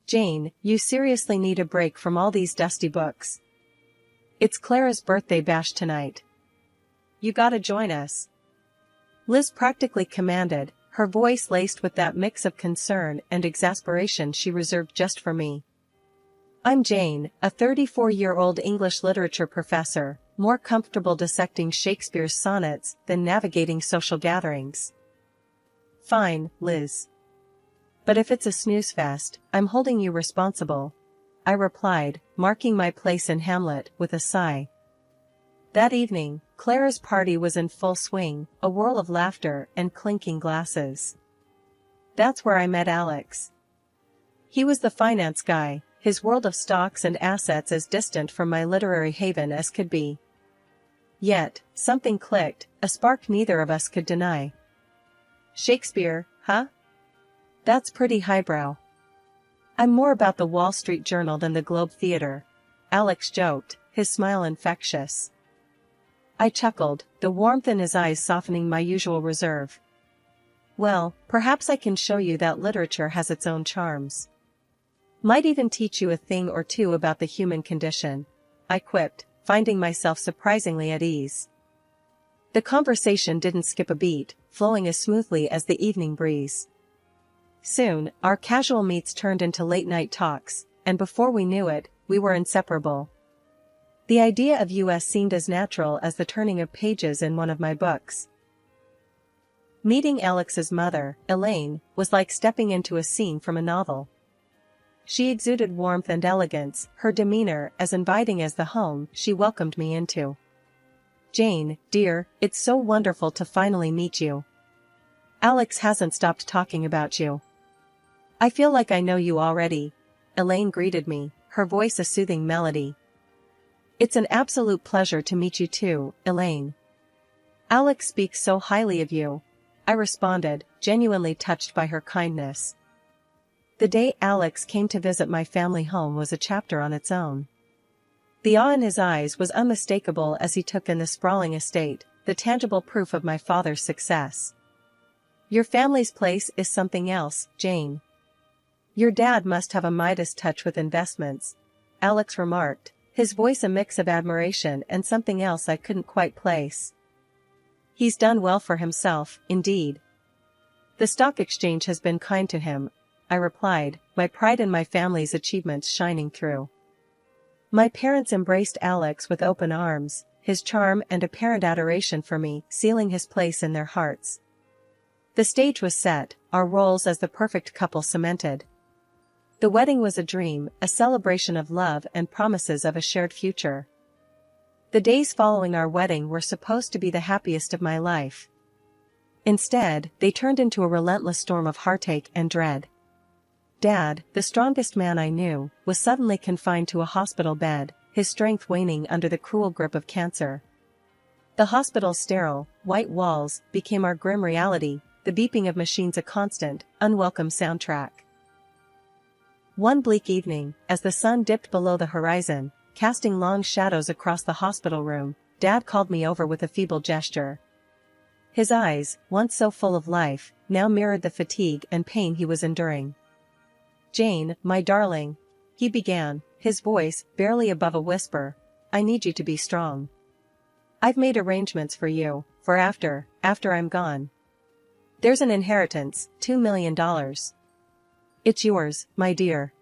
Jane, you seriously need a break from all these dusty books. It's Clara's birthday bash tonight. You gotta join us. Liz practically commanded, her voice laced with that mix of concern and exasperation she reserved just for me. I'm Jane, a 34-year-old English literature professor, more comfortable dissecting Shakespeare's sonnets than navigating social gatherings. Fine, Liz. But if it's a snooze fest, I'm holding you responsible, I replied, marking my place in Hamlet with a sigh. That evening, Clara's party was in full swing, a whirl of laughter and clinking glasses. That's where I met Alex. He was the finance guy, his world of stocks and assets as distant from my literary haven as could be. Yet, something clicked, a spark neither of us could deny. Shakespeare, huh? That's pretty highbrow. I'm more about the Wall Street Journal than the Globe Theatre, Alex joked, his smile infectious. I chuckled, the warmth in his eyes softening my usual reserve. Well, perhaps I can show you that literature has its own charms. Might even teach you a thing or two about the human condition, I quipped, finding myself surprisingly at ease. The conversation didn't skip a beat, flowing as smoothly as the evening breeze. Soon, our casual meets turned into late-night talks, and before we knew it, we were inseparable. The idea of us seemed as natural as the turning of pages in one of my books. Meeting Alex's mother, Elaine, was like stepping into a scene from a novel. She exuded warmth and elegance, her demeanor as inviting as the home she welcomed me into. Jane, dear, it's so wonderful to finally meet you. Alex hasn't stopped talking about you. I feel like I know you already, Elaine greeted me, her voice a soothing melody. It's an absolute pleasure to meet you too, Elaine. Alex speaks so highly of you, I responded, genuinely touched by her kindness. The day Alex came to visit my family home was a chapter on its own. The awe in his eyes was unmistakable as he took in the sprawling estate, the tangible proof of my father's success. Your family's place is something else, Jane. Your dad must have a Midas touch with investments, Alex remarked, his voice a mix of admiration and something else I couldn't quite place. He's done well for himself, indeed. The stock exchange has been kind to him, I replied, my pride in my family's achievements shining through. My parents embraced Alex with open arms, his charm and apparent adoration for me sealing his place in their hearts. The stage was set, our roles as the perfect couple cemented. The wedding was a dream, a celebration of love and promises of a shared future. The days following our wedding were supposed to be the happiest of my life. Instead, they turned into a relentless storm of heartache and dread. Dad, the strongest man I knew, was suddenly confined to a hospital bed, his strength waning under the cruel grip of cancer. The hospital's sterile, white walls became our grim reality, the beeping of machines a constant, unwelcome soundtrack. One bleak evening, as the sun dipped below the horizon, casting long shadows across the hospital room, Dad called me over with a feeble gesture. His eyes, once so full of life, now mirrored the fatigue and pain he was enduring. Jane, my darling, he began, his voice barely above a whisper, I need you to be strong. I've made arrangements for you, for after I'm gone. There's an inheritance, $2 million. It's yours, my dear.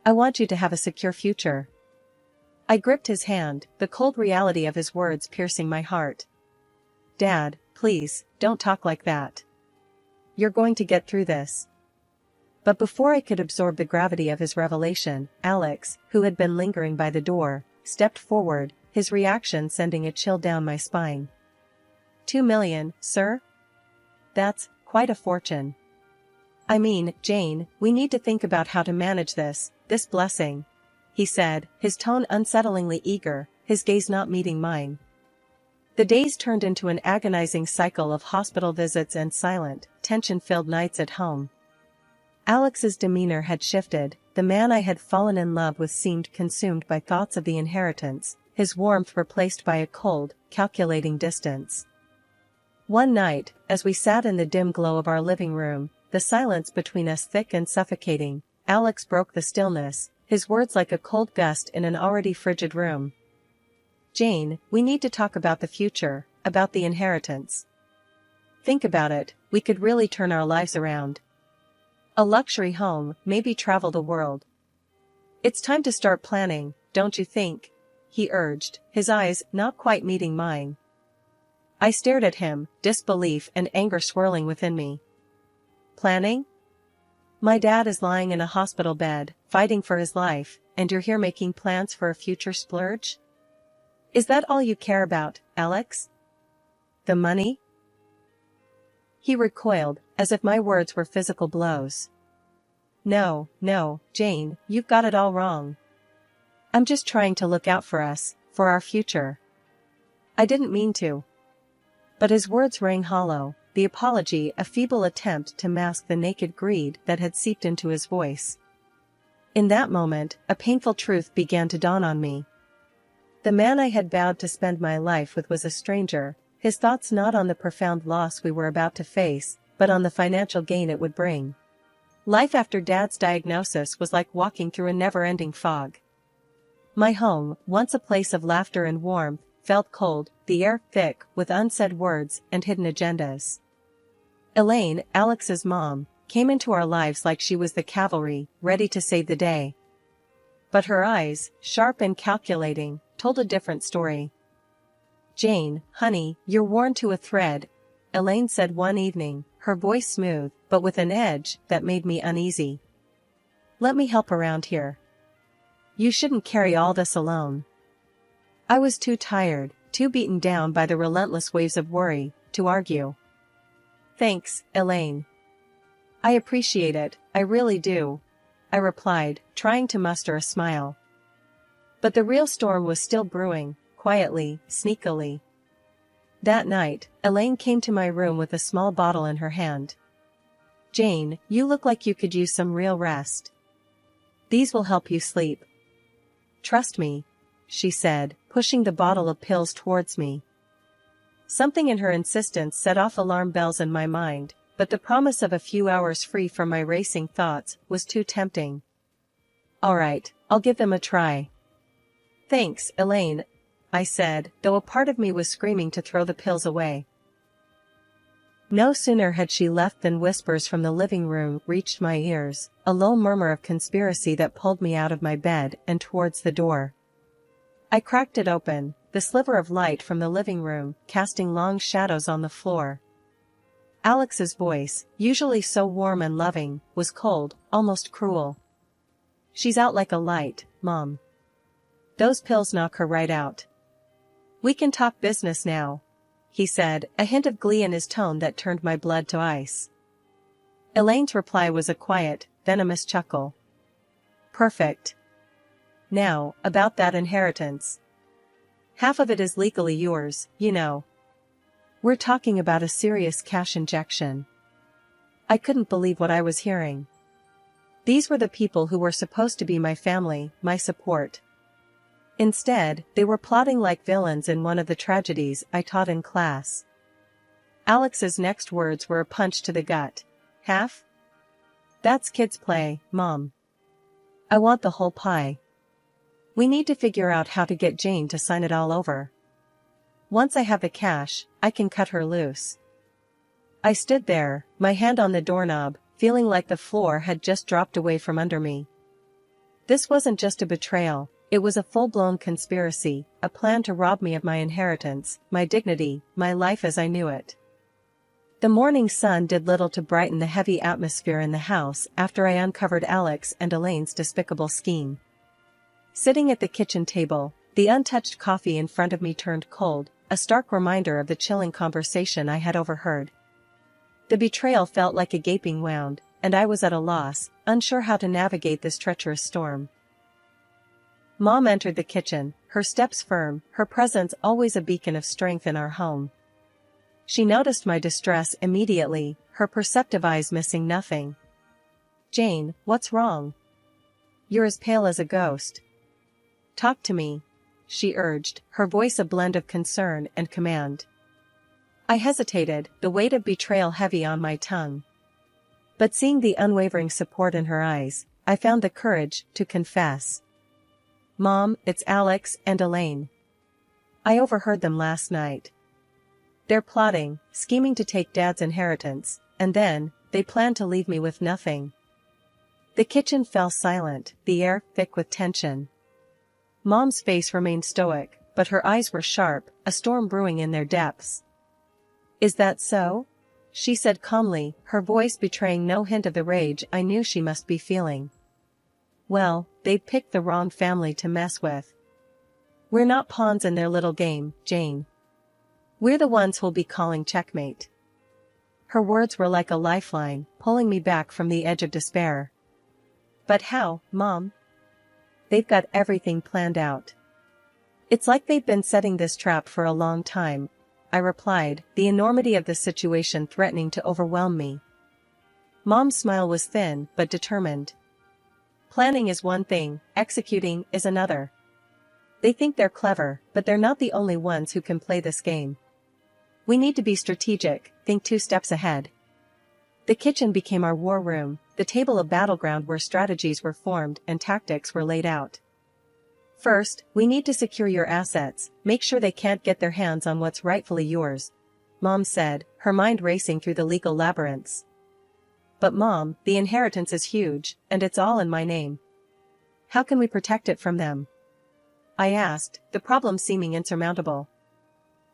I want you to have a secure future. I gripped his hand, the cold reality of his words piercing my heart. Dad, please, don't talk like that. You're going to get through this. But before I could absorb the gravity of his revelation, Alex, who had been lingering by the door, stepped forward, his reaction sending a chill down my spine. $2 million, sir? That's quite a fortune. I mean, Jane, we need to think about how to manage this blessing, he said, his tone unsettlingly eager, his gaze not meeting mine. The days turned into an agonizing cycle of hospital visits and silent, tension-filled nights at home. Alex's demeanor had shifted, the man I had fallen in love with seemed consumed by thoughts of the inheritance, his warmth replaced by a cold, calculating distance. One night, as we sat in the dim glow of our living room, the silence between us thick and suffocating, Alex broke the stillness, his words like a cold gust in an already frigid room. Jane, we need to talk about the future, about the inheritance. Think about it, we could really turn our lives around. A luxury home, maybe travel the world. It's time to start planning, don't you think? He urged, his eyes not quite meeting mine. I stared at him, disbelief and anger swirling within me. Planning? My dad is lying in a hospital bed, fighting for his life, and you're here making plans for a future splurge? Is that all you care about, Alex? The money? He recoiled, as if my words were physical blows. No, Jane, you've got it all wrong. I'm just trying to look out for us, for our future. I didn't mean to. But his words rang hollow, the apology a feeble attempt to mask the naked greed that had seeped into his voice. In that moment, a painful truth began to dawn on me. The man I had vowed to spend my life with was a stranger, his thoughts not on the profound loss we were about to face, but on the financial gain it would bring. Life after Dad's diagnosis was like walking through a never-ending fog. My home, once a place of laughter and warmth, felt cold, the air thick with unsaid words and hidden agendas. Elaine, Alex's mom, came into our lives like she was the cavalry, ready to save the day. But her eyes, sharp and calculating, told a different story. Jane, honey, you're worn to a thread, Elaine said one evening, her voice smooth, but with an edge that made me uneasy. Let me help around here. You shouldn't carry all this alone. I was too tired, too beaten down by the relentless waves of worry, to argue. Thanks, Elaine. I appreciate it, I really do, I replied, trying to muster a smile. But the real storm was still brewing, quietly, sneakily. That night, Elaine came to my room with a small bottle in her hand. Jane, you look like you could use some real rest. These will help you sleep. Trust me, she said, pushing the bottle of pills towards me. Something in her insistence set off alarm bells in my mind, but the promise of a few hours free from my racing thoughts was too tempting. All right, I'll give them a try. Thanks, Elaine, I said, though a part of me was screaming to throw the pills away. No sooner had she left than whispers from the living room reached my ears, a low murmur of conspiracy that pulled me out of my bed and towards the door. I cracked it open, the sliver of light from the living room casting long shadows on the floor. Alex's voice, usually so warm and loving, was cold, almost cruel. She's out like a light, Mom. Those pills knock her right out. We can talk business now, he said, a hint of glee in his tone that turned my blood to ice. Elaine's reply was a quiet, venomous chuckle. Perfect. Now, about that inheritance. Half of it is legally yours, you know. We're talking about a serious cash injection. I couldn't believe what I was hearing. These were the people who were supposed to be my family, my support. Instead, they were plotting like villains in one of the tragedies I taught in class. Alex's next words were a punch to the gut. Half? That's kids' play, Mom. I want the whole pie. We need to figure out how to get Jane to sign it all over. Once I have the cash, I can cut her loose. I stood there, my hand on the doorknob, feeling like the floor had just dropped away from under me. This wasn't just a betrayal. It was a full-blown conspiracy, a plan to rob me of my inheritance, my dignity, my life as I knew it. The morning sun did little to brighten the heavy atmosphere in the house after I uncovered Alex and Elaine's despicable scheme. Sitting at the kitchen table, the untouched coffee in front of me turned cold, a stark reminder of the chilling conversation I had overheard. The betrayal felt like a gaping wound, and I was at a loss, unsure how to navigate this treacherous storm. Mom entered the kitchen, her steps firm, her presence always a beacon of strength in our home. She noticed my distress immediately, her perceptive eyes missing nothing. Jane, what's wrong? You're as pale as a ghost. Talk to me, she urged, her voice a blend of concern and command. I hesitated, the weight of betrayal heavy on my tongue. But seeing the unwavering support in her eyes, I found the courage to confess. Mom, it's Alex and Elaine. I overheard them last night. They're plotting, scheming to take Dad's inheritance, and then, they plan to leave me with nothing. The kitchen fell silent, the air thick with tension. Mom's face remained stoic, but her eyes were sharp, a storm brewing in their depths. Is that so? She said calmly, her voice betraying no hint of the rage I knew she must be feeling. Well, they'd picked the wrong family to mess with. We're not pawns in their little game, Jane. We're the ones who'll be calling checkmate. Her words were like a lifeline, pulling me back from the edge of despair. But how, Mom? They've got everything planned out. It's like they've been setting this trap for a long time, I replied, the enormity of the situation threatening to overwhelm me. Mom's smile was thin but determined. Planning is one thing, executing is another. They think they're clever, but they're not the only ones who can play this game. We need to be strategic, think 2 steps ahead. The kitchen became our war room, the table a battleground where strategies were formed and tactics were laid out. First, we need to secure your assets, make sure they can't get their hands on what's rightfully yours, Mom said, her mind racing through the legal labyrinths. But Mom, the inheritance is huge, and it's all in my name. How can we protect it from them? I asked, the problem seeming insurmountable.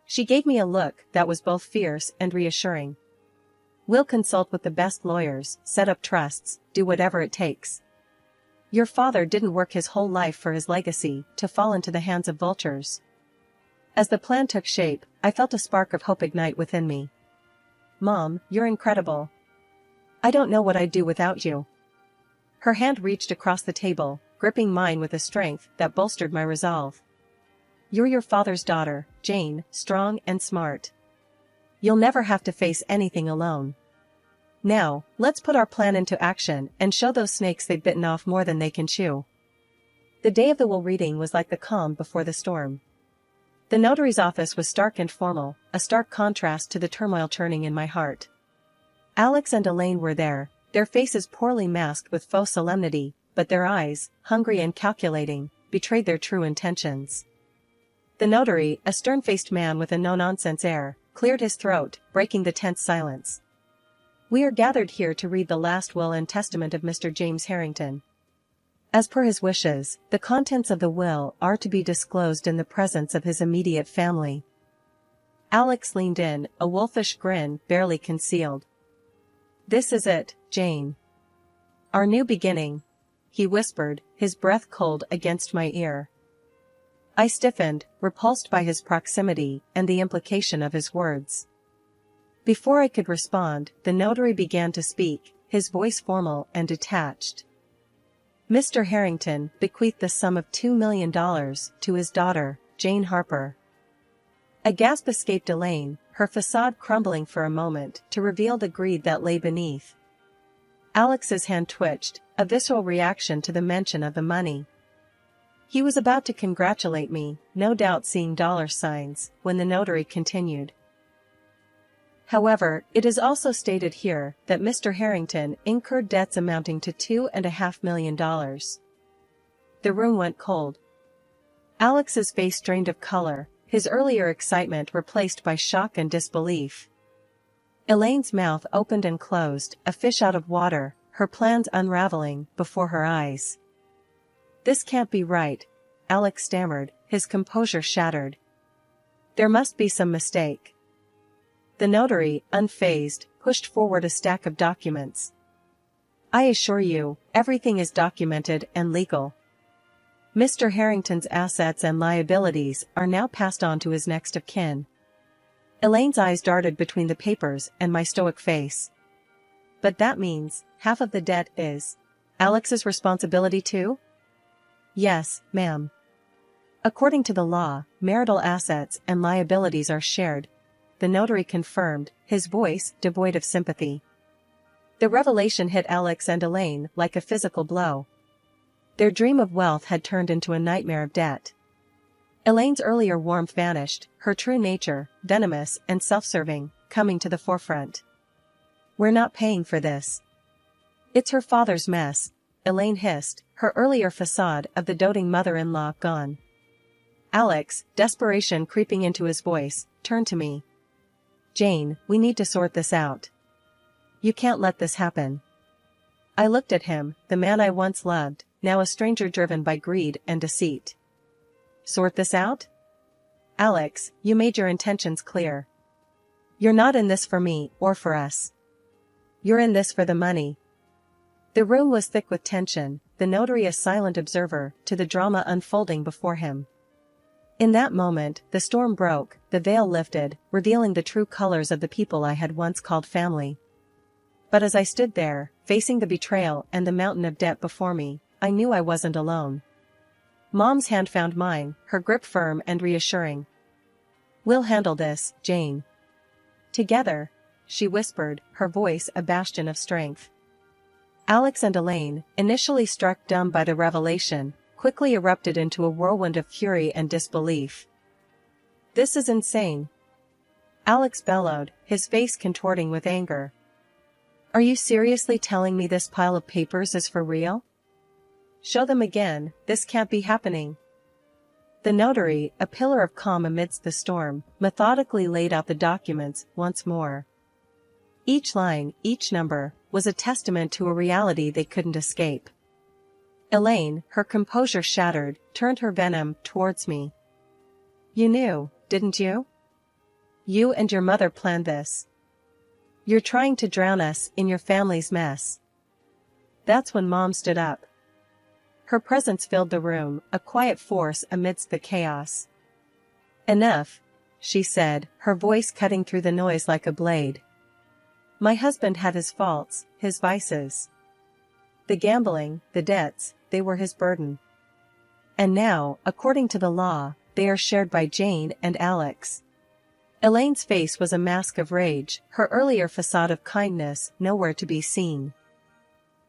She gave me a look that was both fierce and reassuring. We'll consult with the best lawyers, set up trusts, do whatever it takes. Your father didn't work his whole life for his legacy to fall into the hands of vultures. As the plan took shape, I felt a spark of hope ignite within me. Mom, you're incredible. I don't know what I'd do without you. Her hand reached across the table, gripping mine with a strength that bolstered my resolve. You're your father's daughter, Jane, strong and smart. You'll never have to face anything alone. Now, let's put our plan into action and show those snakes they've bitten off more than they can chew. The day of the will reading was like the calm before the storm. The notary's office was stark and formal, a stark contrast to the turmoil churning in my heart. Alex and Elaine were there, their faces poorly masked with faux solemnity, but their eyes, hungry and calculating, betrayed their true intentions. The notary, a stern-faced man with a no-nonsense air, cleared his throat, breaking the tense silence. We are gathered here to read the last will and testament of Mr. James Harrington. As per his wishes, the contents of the will are to be disclosed in the presence of his immediate family. Alex leaned in, a wolfish grin barely concealed. This is it, Jane. Our new beginning, he whispered, his breath cold against my ear. I stiffened, repulsed by his proximity and the implication of his words. Before I could respond, the notary began to speak, his voice formal and detached. Mr. Harrington bequeathed the sum of $2 million to his daughter, Jane Harper. A gasp escaped Elaine, her facade crumbling for a moment to reveal the greed that lay beneath. Alex's hand twitched, a visceral reaction to the mention of the money. He was about to congratulate me, no doubt seeing dollar signs, when the notary continued. However, it is also stated here that Mr. Harrington incurred debts amounting to $2.5 million. The room went cold. Alex's face drained of color, his earlier excitement replaced by shock and disbelief. Elaine's mouth opened and closed, a fish out of water, her plans unraveling before her eyes. This can't be right, Alex stammered, his composure shattered. There must be some mistake. The notary, unfazed, pushed forward a stack of documents. I assure you, everything is documented and legal. Mr. Harrington's assets and liabilities are now passed on to his next of kin. Elaine's eyes darted between the papers and my stoic face. But that means, half of the debt is Alex's responsibility too? Yes, ma'am. According to the law, marital assets and liabilities are shared, the notary confirmed, his voice devoid of sympathy. The revelation hit Alex and Elaine like a physical blow. Their dream of wealth had turned into a nightmare of debt. Elaine's earlier warmth vanished, her true nature, venomous and self-serving, coming to the forefront. We're not paying for this. It's her father's mess, Elaine hissed, her earlier facade of the doting mother-in-law gone. Alex, desperation creeping into his voice, turned to me. Jane, we need to sort this out. You can't let this happen. I looked at him, the man I once loved, now a stranger driven by greed and deceit. Sort this out? Alex, you made your intentions clear. You're not in this for me or for us. You're in this for the money. The room was thick with tension, the notary a silent observer to the drama unfolding before him. In that moment, the storm broke, the veil lifted, revealing the true colors of the people I had once called family. But as I stood there, facing the betrayal and the mountain of debt before me, I knew I wasn't alone. Mom's hand found mine, her grip firm and reassuring. We'll handle this, Jane. Together, she whispered, her voice a bastion of strength. Alex and Elaine, initially struck dumb by the revelation, quickly erupted into a whirlwind of fury and disbelief. This is insane. Alex bellowed, his face contorting with anger. Are you seriously telling me this pile of papers is for real? Show them again, this can't be happening. The notary, a pillar of calm amidst the storm, methodically laid out the documents once more. Each line, each number, was a testament to a reality they couldn't escape. Elaine, her composure shattered, turned her venom towards me. You knew, didn't you? You and your mother planned this. You're trying to drown us in your family's mess. That's when Mom stood up. Her presence filled the room, a quiet force amidst the chaos. Enough, she said, her voice cutting through the noise like a blade. My husband had his faults, his vices. The gambling, the debts, they were his burden. And now, according to the law, they are shared by Jane and Alex. Elaine's face was a mask of rage, her earlier facade of kindness nowhere to be seen.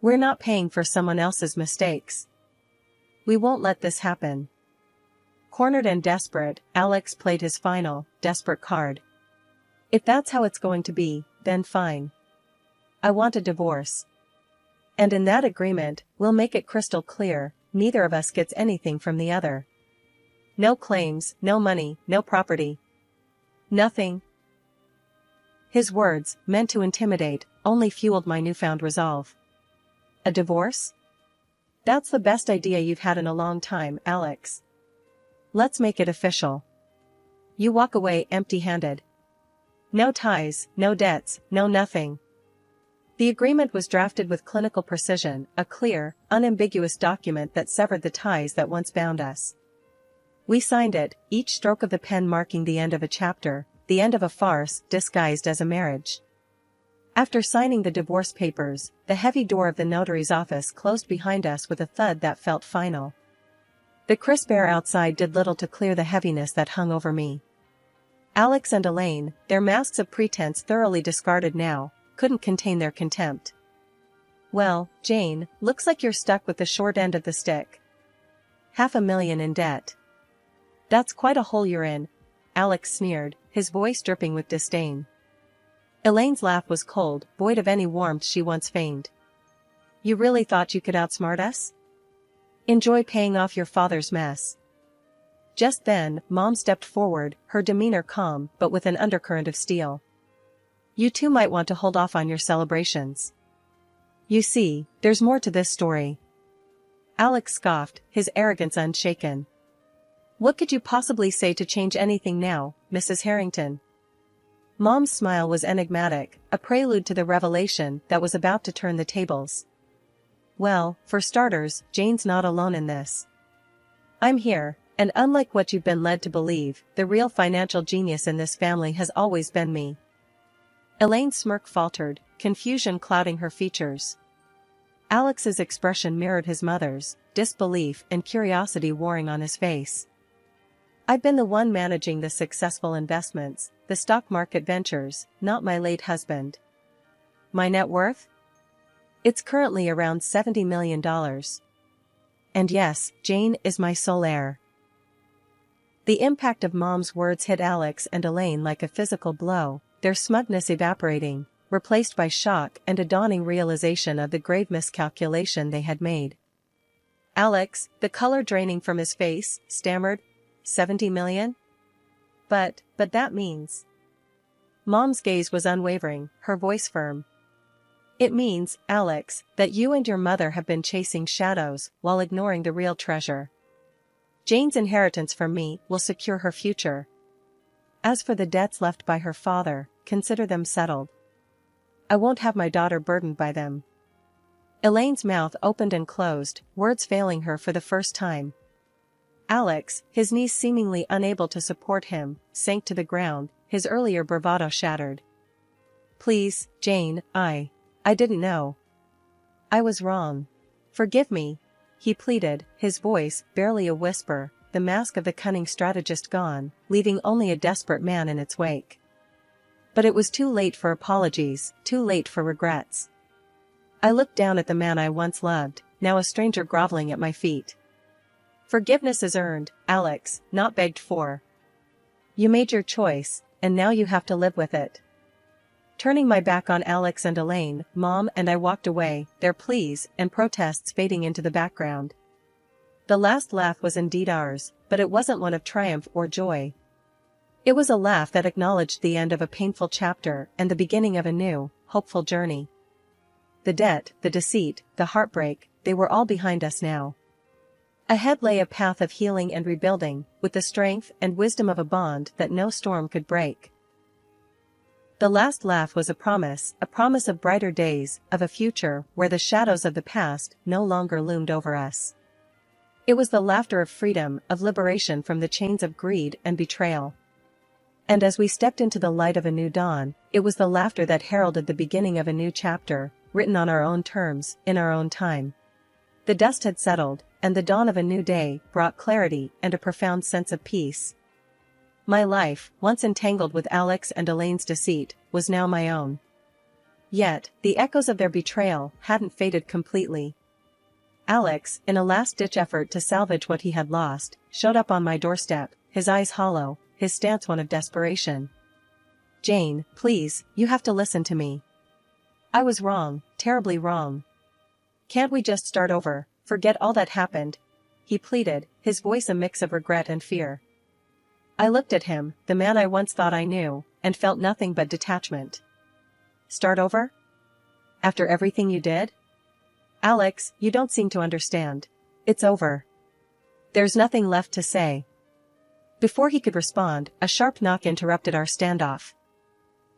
We're not paying for someone else's mistakes. We won't let this happen. Cornered and desperate, Alex played his final, desperate card. If that's how it's going to be, then fine. I want a divorce. And in that agreement, we'll make it crystal clear, neither of us gets anything from the other. No claims, no money, no property. Nothing. His words, meant to intimidate, only fueled my newfound resolve. A divorce? That's the best idea you've had in a long time, Alex. Let's make it official. You walk away empty-handed. No ties, no debts, no nothing. The agreement was drafted with clinical precision, a clear, unambiguous document that severed the ties that once bound us. We signed it, each stroke of the pen marking the end of a chapter, the end of a farce disguised as a marriage. After signing the divorce papers, the heavy door of the notary's office closed behind us with a thud that felt final. The crisp air outside did little to clear the heaviness that hung over me. Alex and Elaine, their masks of pretense thoroughly discarded now, couldn't contain their contempt. Well, Jane, looks like you're stuck with the short end of the stick. $500,000 in debt. That's quite a hole you're in, Alex sneered, his voice dripping with disdain. Elaine's laugh was cold, void of any warmth she once feigned. You really thought you could outsmart us? Enjoy paying off your father's mess. Just then, Mom stepped forward, her demeanor calm but with an undercurrent of steel. You two might want to hold off on your celebrations. You see, there's more to this story. Alex scoffed, his arrogance unshaken. What could you possibly say to change anything now, Mrs. Harrington? Mom's smile was enigmatic, a prelude to the revelation that was about to turn the tables. Well, for starters, Jane's not alone in this. I'm here, and unlike what you've been led to believe, the real financial genius in this family has always been me. Elaine's smirk faltered, confusion clouding her features. Alex's expression mirrored his mother's, disbelief and curiosity warring on his face. I've been the one managing the successful investments, the stock market ventures, not my late husband. My net worth? It's currently around $70 million. And yes, Jane is my sole heir. The impact of Mom's words hit Alex and Elaine like a physical blow, their smugness evaporating, replaced by shock and a dawning realization of the grave miscalculation they had made. Alex, the color draining from his face, stammered, 70 million? But that means. Mom's gaze was unwavering, her voice firm. It means, Alex, that you and your mother have been chasing shadows while ignoring the real treasure. Jane's inheritance from me will secure her future. As for the debts left by her father, consider them settled. I won't have my daughter burdened by them. Elaine's mouth opened and closed, words failing her for the first time. Alex, his knees seemingly unable to support him, sank to the ground, his earlier bravado shattered. Please, Jane, I didn't know. I was wrong. Forgive me, he pleaded, his voice barely a whisper, the mask of the cunning strategist gone, leaving only a desperate man in its wake. But it was too late for apologies, too late for regrets. I looked down at the man I once loved, now a stranger groveling at my feet. Forgiveness is earned, Alex, not begged for. You made your choice, and now you have to live with it. Turning my back on Alex and Elaine, Mom and I walked away, their pleas and protests fading into the background. The last laugh was indeed ours, but it wasn't one of triumph or joy. It was a laugh that acknowledged the end of a painful chapter and the beginning of a new, hopeful journey. The debt, the deceit, the heartbreak, they were all behind us now. Ahead lay a path of healing and rebuilding, with the strength and wisdom of a bond that no storm could break. The last laugh was a promise of brighter days, of a future where the shadows of the past no longer loomed over us. It was the laughter of freedom, of liberation from the chains of greed and betrayal. And as we stepped into the light of a new dawn, it was the laughter that heralded the beginning of a new chapter, written on our own terms, in our own time. The dust had settled, and the dawn of a new day brought clarity and a profound sense of peace. My life, once entangled with Alex and Elaine's deceit, was now my own. Yet, the echoes of their betrayal hadn't faded completely. Alex, in a last-ditch effort to salvage what he had lost, showed up on my doorstep, his eyes hollow, his stance one of desperation. Jane, please, you have to listen to me. I was wrong, terribly wrong. Can't we just start over, forget all that happened? He pleaded, his voice a mix of regret and fear. I looked at him, the man I once thought I knew, and felt nothing but detachment. Start over? After everything you did? Alex, you don't seem to understand. It's over. There's nothing left to say. Before he could respond, a sharp knock interrupted our standoff.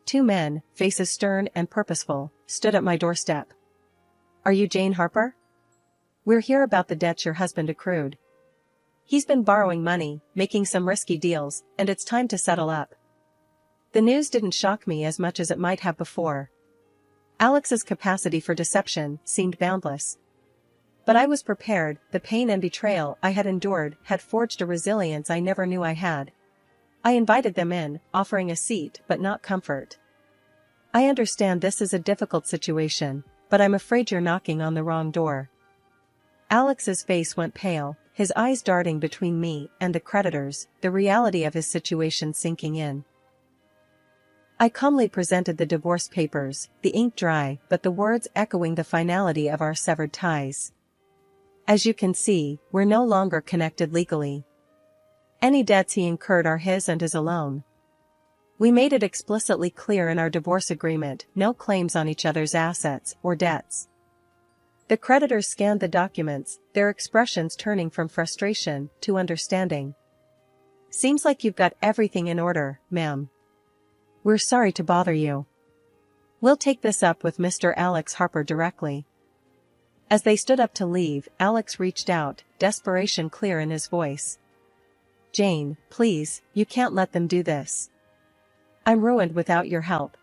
Two men, faces stern and purposeful, stood at my doorstep. Are you Jane Harper? We're here about the debts your husband accrued. He's been borrowing money, making some risky deals, and it's time to settle up. The news didn't shock me as much as it might have before. Alex's capacity for deception seemed boundless. But I was prepared, the pain and betrayal I had endured had forged a resilience I never knew I had. I invited them in, offering a seat but not comfort. I understand this is a difficult situation, but I'm afraid you're knocking on the wrong door. Alex's face went pale, his eyes darting between me and the creditors, the reality of his situation sinking in. I calmly presented the divorce papers, the ink dry but the words echoing the finality of our severed ties. As you can see, we're no longer connected legally. Any debts he incurred are his and his alone. We made it explicitly clear in our divorce agreement, no claims on each other's assets or debts. The creditors scanned the documents, their expressions turning from frustration to understanding. Seems like you've got everything in order, ma'am. We're sorry to bother you. We'll take this up with Mr. Alex Harper directly. As they stood up to leave, Alex reached out, desperation clear in his voice. Jane, please, you can't let them do this. I'm ruined without your help.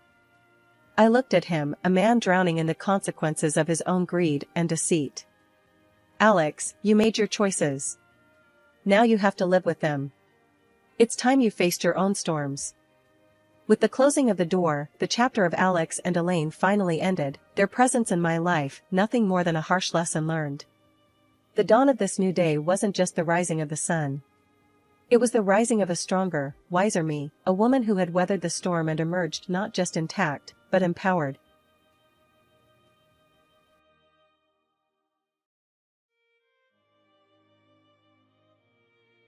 I looked at him, a man drowning in the consequences of his own greed and deceit. Alex, you made your choices. Now you have to live with them. It's time you faced your own storms. With the closing of the door, the chapter of Alex and Elaine finally ended, their presence in my life, nothing more than a harsh lesson learned. The dawn of this new day wasn't just the rising of the sun. It was the rising of a stronger, wiser me, a woman who had weathered the storm and emerged not just intact, but empowered.